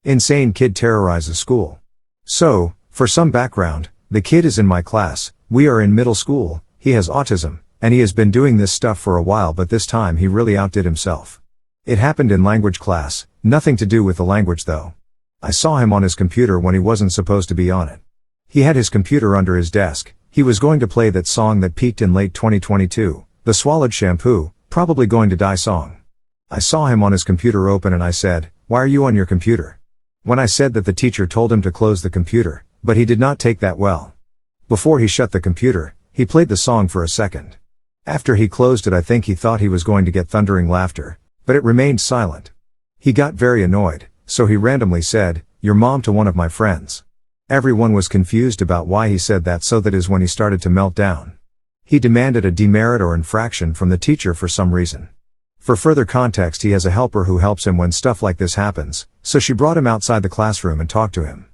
Insane kid terrorizes school. So, for some background, the kid is in my class, we are in middle school, he has autism, and he has been doing this stuff for a while, but this time he really outdid himself. It happened in language class, nothing to do with the language though. I saw him on his computer when he wasn't supposed to be on it. He had his computer under his desk, he was going to play that song that peaked in late 2022, the Swallowed Shampoo, Probably Going to Die song. I saw him on his computer open and I said, "Why are you on your computer?" When I said that, the teacher told him to close the computer, but he did not take that well. Before he shut the computer, he played the song for a second. After he closed it, I think he thought he was going to get thundering laughter, but it remained silent. He got very annoyed, so he randomly said, "Your mom," to one of my friends. Everyone was confused about why he said that, so that is when he started to melt down. He demanded a demerit or infraction from the teacher for some reason. For further context, he has a helper who helps him when stuff like this happens, so she brought him outside the classroom and talked to him.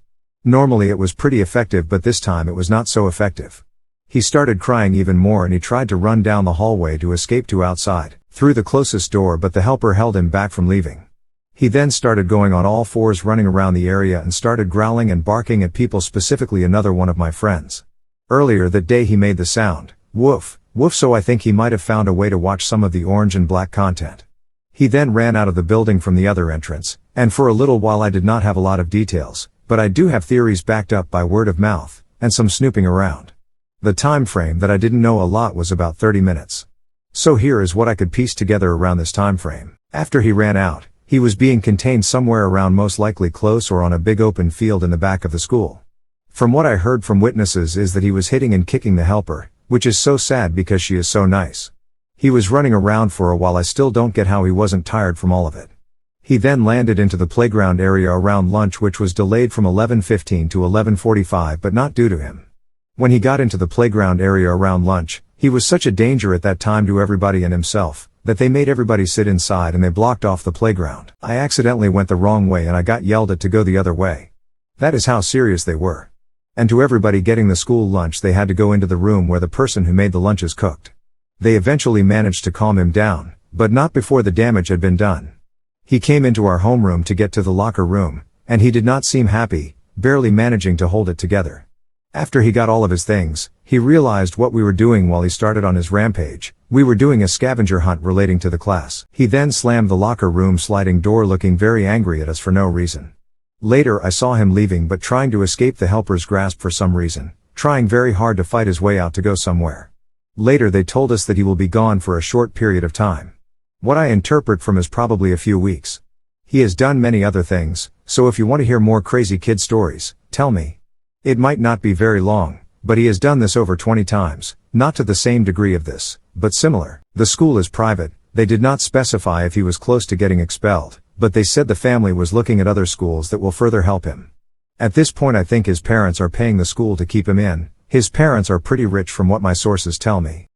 Normally it was pretty effective, but this time it was not so effective. He started crying even more and he tried to run down the hallway to escape to outside, through the closest door, but the helper held him back from leaving. He then started going on all fours, running around the area, and started growling and barking at people, specifically another one of my friends. Earlier that day he made the sound, woof, woof, so I think he might have found a way to watch some of the orange and black content. He then ran out of the building from the other entrance, and for a little while I did not have a lot of details, but I do have theories backed up by word of mouth, and some snooping around. The time frame that I didn't know a lot was about 30 minutes. So here is what I could piece together around this time frame. After he ran out, he was being contained somewhere around, most likely close or on a big open field in the back of the school. From what I heard from witnesses is that he was hitting and kicking the helper, which is so sad because she is so nice. He was running around for a while. I still don't get how he wasn't tired from all of it. He then landed into the playground area around lunch, which was delayed from 11:15 to 11:45, but not due to him. When he got into the playground area around lunch, he was such a danger at that time to everybody and himself, that they made everybody sit inside and they blocked off the playground. I accidentally went the wrong way and I got yelled at to go the other way. That is how serious they were. And to everybody getting the school lunch, they had to go into the room where the person who made the lunches cooked. They eventually managed to calm him down, but not before the damage had been done. He came into our homeroom to get to the locker room, and he did not seem happy, barely managing to hold it together. After he got all of his things, he realized what we were doing while he started on his rampage. We were doing a scavenger hunt relating to the class. He then slammed the locker room sliding door, looking very angry at us for no reason. Later I saw him leaving but trying to escape the helper's grasp for some reason, trying very hard to fight his way out to go somewhere. Later they told us that he will be gone for a short period of time. What I interpret from is probably a few weeks. He has done many other things, so if you want to hear more crazy kid stories, tell me. It might not be very long, but he has done this over 20 times, not to the same degree of this, but similar. The school is private, they did not specify if he was close to getting expelled, but they said the family was looking at other schools that will further help him. At this point I think his parents are paying the school to keep him in. His parents are pretty rich from what my sources tell me.